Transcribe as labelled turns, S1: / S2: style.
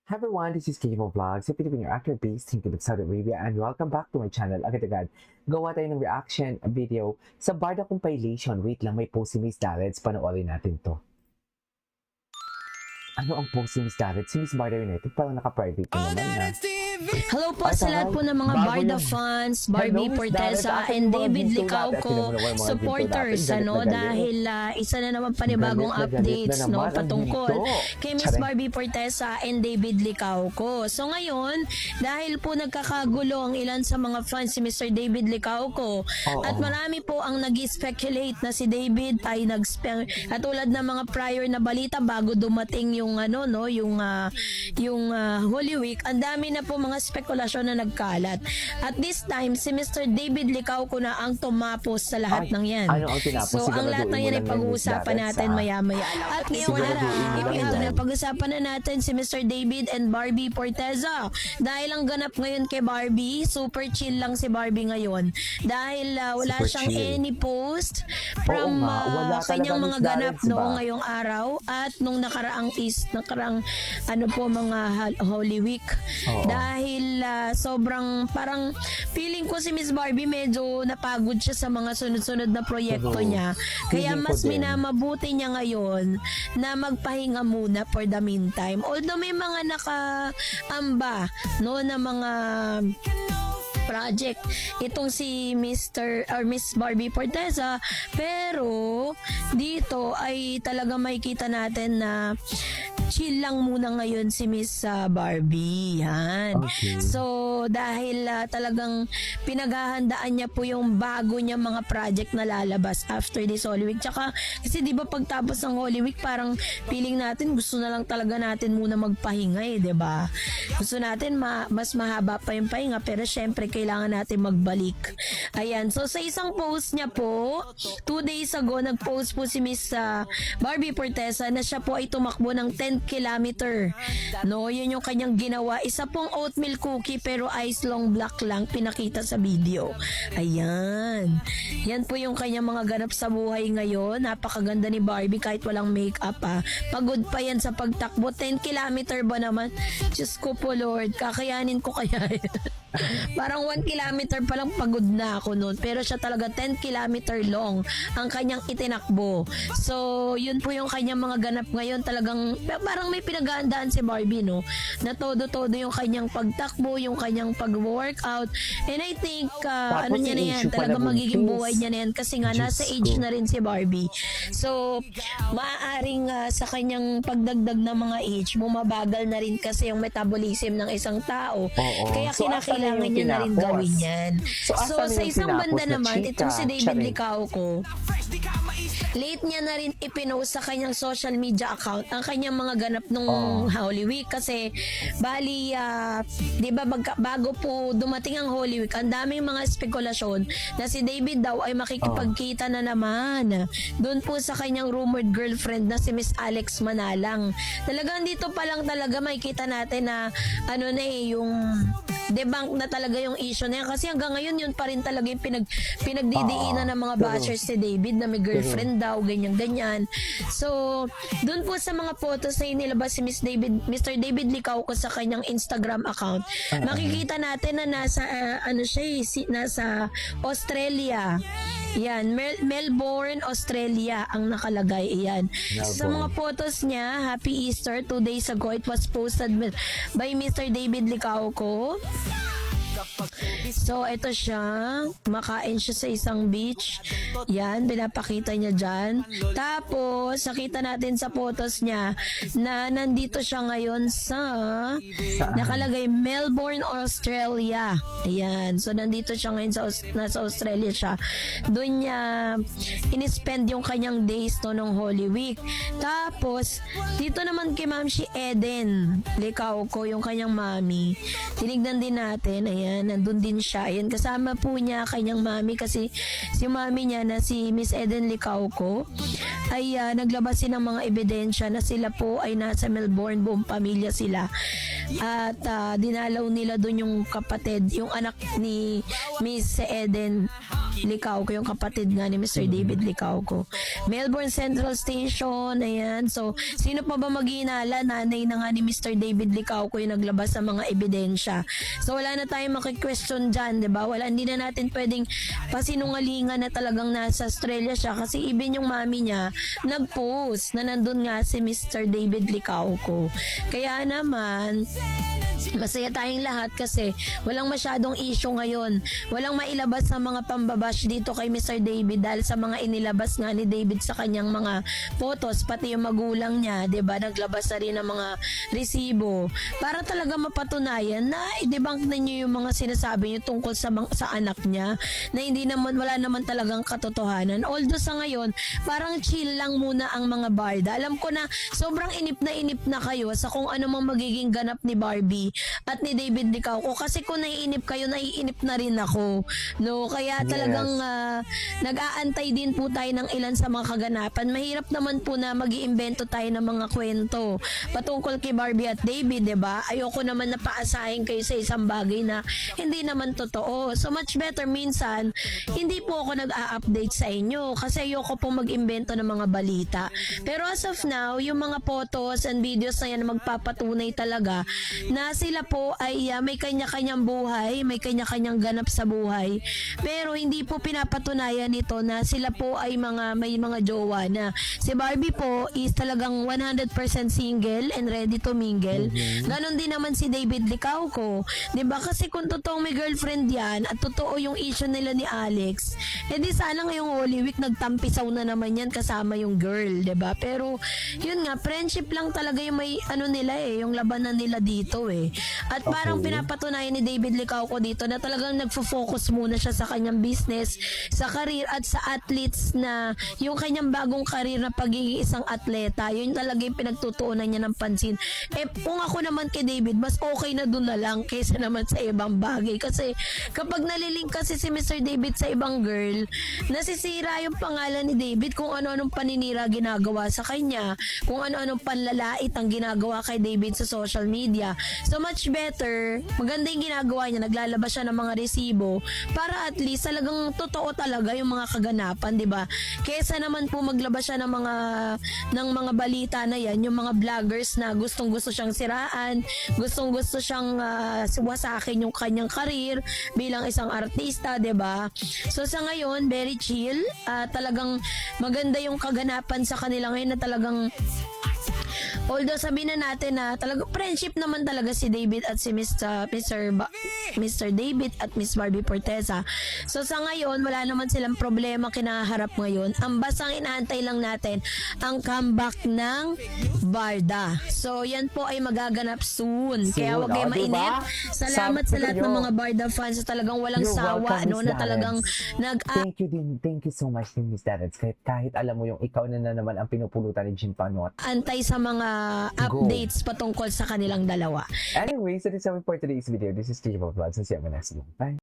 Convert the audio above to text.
S1: Hi everyone, this is Kimo Vlogs, a Filipino actor based in Saudi Arabia, and welcome back to my channel. Agad-agad, gawa tayo ng reaction video sa Barda Compilation. Wait lang, may post si Miss Darrets, panoorin natin to. Ano ang post si Miss Darrets? Si Miss Barda United, parang naka-private na naman na.
S2: Hello po sa lahat po ng mga Barda fans, Barbie Portesa and David Licauco supporters, dahil isa na naman panibagong updates patungkol kay Miss Barbie Portesa and David Licauco. So ngayon, dahil po nagkakagulo ang ilan sa mga fans si Mr. David Licauco at marami po ang nag-speculate na si David ay katulad ng mga prior na balita bago dumating yung Holy Week, ang dami na po mga spekulasyon na nagkalat. At this time, si Mr. David Licauco na ang tumapos sa lahat ng yan.
S1: Ano ang tinapos?
S2: So, ang lahat ng yan ay pag-uusapan natin maya-maya. At ngayong araw, pag-usapan na natin si Mr. David and Barbie Portesa. Dahil ang ganap ngayon kay Barbie, super chill lang si Barbie ngayon. Dahil wala siyang any post from kanyang mga ganap ngayong araw at nung nakaraang mga Holy Week. Dahil sobrang parang feeling ko si Miss Barbie medyo napagod siya sa mga sunod-sunod na proyekto niya. Kaya mas minamabuti niya ngayon na magpahinga muna for the meantime. Although may mga nakaamba na mga project itong si Miss Barbie Portesa, pero dito ay talaga makikita natin na chill lang muna ngayon si Miss Barbie. Yan.
S1: Okay.
S2: So, dahil talagang pinaghahandaan niya po yung bago niya mga project na lalabas after this Holy Week. Tsaka, kasi di ba pagtapos ng Holy Week, parang feeling natin, gusto na lang talaga natin muna magpahinga di ba? Gusto natin mas mahaba pa yung pahinga, pero syempre, kailangan natin magbalik. Ayan. So, sa isang post niya po, 2 days ago, nag-post po si Miss Barbie Portesa na siya po ay tumakbo ng 10 kilometer. Yun yung kanyang ginawa. Isa pong oatmeal cookie pero ice long black lang pinakita sa video. Ayan. Yan po yung kanyang mga ganap sa buhay ngayon. Napakaganda ni Barbie kahit walang makeup Pagod pa yan sa pagtakbo. 10 kilometer ba naman? Diyos ko po Lord, kakayanin ko kaya parang 1 kilometer pa lang pagod na ako noon. Pero siya talaga 10 kilometer long ang kanyang itinakbo. So, yun po yung kanyang mga ganap ngayon. Talagang parang may pinaghahandaan si Barbie, na todo-todo yung kanyang pagtakbo, yung kanyang pag-workout. And I think, niya na yan, talagang magiging buhay niya na yan kasi nga nasa age na rin si Barbie. So, maaaring sa kanyang pagdagdag ng mga age, bumabagal na rin kasi yung metabolism ng isang tao. Kaya kinakailangan niya na rin gawin yan. So, sa isang banda naman, itong si David Licauco, late niya na rin ipinost sa kanyang social media account ang kanyang mga ganap nung Holy Week kasi bali di ba bago po dumating ang Holy Week, ang daming mga spekulasyon na si David daw ay makikipagkita na naman doon po sa kanyang rumored girlfriend na si Miss Alex Manalang. Talagang dito pa lang talaga makikita natin na yung debunk na talaga yung issue na yan kasi hanggang ngayon yun pa rin talaga yung pinagdidiinan ng mga bashers si David na may girlfriend daw, ganyan-ganyan. So, doon po sa mga photos na inilabas si Mr. David Licauco sa kanyang Instagram account, makikita natin na nasa nasa Australia. Yan, Melbourne, Australia ang nakalagay. Iyan. Sa mga photos niya, Happy Easter, 2 days ago, it was posted by Mr. David Licauco. So, ito siya. Makain siya sa isang beach. Yan, pinapakita niya dyan. Tapos, nakita natin sa photos niya na nandito siya ngayon sa nakalagay Melbourne, Australia. Ayan. So, nandito siya ngayon nasa Australia siya. Doon niya in-spend yung kanyang days nung Holy Week. Tapos, dito naman kay Ma'am si Eden Licauco, yung kanyang mami. Tinignan din natin. Ayan, nandun din siya. Ayan, kasama po niya kanyang mami kasi si mami niya na si Miss Eden Licauco ay naglabas ng mga ebidensya na sila po ay nasa Melbourne, buong pamilya sila. At dinalaw nila doon yung kapatid, yung anak ni Miss Eden Licauco, yung kapatid nga ni Mr. David Licauco. Melbourne Central Station, ayan. So, sino pa ba mag-iinala? Nanay na nga ni Mr. David Licauco yung naglabas ng mga ebidensya. So, wala na tayong maki-question dyan, di ba? Hindi na natin pwedeng pasinungalingan na talagang nasa Australia siya kasi even yung mami niya nag-post na nandun nga si Mr. David Licauco. Kaya naman, masaya tayong lahat kasi walang masyadong issue ngayon. Walang mailabas sa mga pambabash dito kay Mr. David dahil sa mga inilabas nga ni David sa kanyang mga photos, pati yung magulang niya, 'di ba? Naglabas na rin ng mga resibo para talaga mapatunayan na i-debunk na niyo yung mga sinasabi niyo tungkol sa anak niya na wala naman talagang katotohanan. Although sa ngayon, parang chill lang muna ang mga barda. Alam ko na sobrang inip na kayo sa kung ano mang magiging ganap ni Barbie at ni David Licauco kasi kung naiinip kayo, naiinip na rin ako. No, kaya talagang nag-aantay din po tayo ng ilan sa mga kaganapan. Mahirap naman po na mag-iimbento tayo ng mga kwento patungkol kay Barbie at David, 'di ba? Ayoko naman na paasahin kayo sa isang bagay na hindi naman totoo. So much better minsan hindi po ako nag-a-update sa inyo kasi ayoko po mag-imbento ng mga balita. Pero as of now, yung mga photos and videos na yan magpapatunay talaga na sila po ay may kanya-kanyang buhay, may kanya-kanyang ganap sa buhay. Pero hindi po pinapatunayan ito na sila po ay may mga jowa na. Si Barbie po is talagang 100% single and ready to mingle. Ganon din naman si David Licauco. 'Di ba? Kasi kung totoong may girlfriend yan at totoo yung issue nila ni Alex, edi sana ngayong Holy Week nagtampisaw na naman yan kasama yung girl, 'di ba? Pero yun nga, friendship lang talaga yung may nila yung labanan nila dito At parang pinapatunayan ni David Licauco dito na talagang nagfo-focus muna siya sa kanyang business, sa career at sa athletes na yung kanyang bagong career na pagiging isang atleta, yun talaga yung pinagtutuunan niya ng pansin. Kung ako naman kay David, mas okay na dun na lang kaysa naman sa ibang bagay. Kasi kapag nalilink kasi si Mr. David sa ibang girl, nasisira yung pangalan ni David kung ano-anong paninira ginagawa sa kanya, kung ano-anong panlalait ang ginagawa kay David sa social media. So much better, maganda yung ginagawa niya, naglalabas siya ng mga resibo para at least talagang totoo talaga yung mga kaganapan, 'di ba? Kaysa naman po maglabas siya ng mga balita na yan, yung mga vloggers na gustong-gusto siyang siraan, gustong-gusto siyang wasakin yung kanyang karir bilang isang artista, 'di ba? So sa ngayon, very chill, talagang maganda yung kaganapan sa kanila ngayon na talagang although sabihin na natin na talaga friendship naman talaga si David at si Mr. David at Miss Barbie Portesa. So sa ngayon, wala naman silang problema kinaharap ngayon. Ang basang inaantay lang natin ang comeback ng Barda. So yan po ay magaganap soon. Kaya wag kayo mainip.
S1: Diba?
S2: Salamat sa lahat ng mga Barda fans sa talagang walang sawa na talagang
S1: Thank you so much Miss Darrens. Kahit alam mo yung ikaw na naman ang pinupulutan ni Jim Panot.
S2: antay sa mga updates patungkol sa kanilang dalawa.
S1: Anyway, so this is it for today's video. This is Steve Vlogs and see you on the next one. Bye!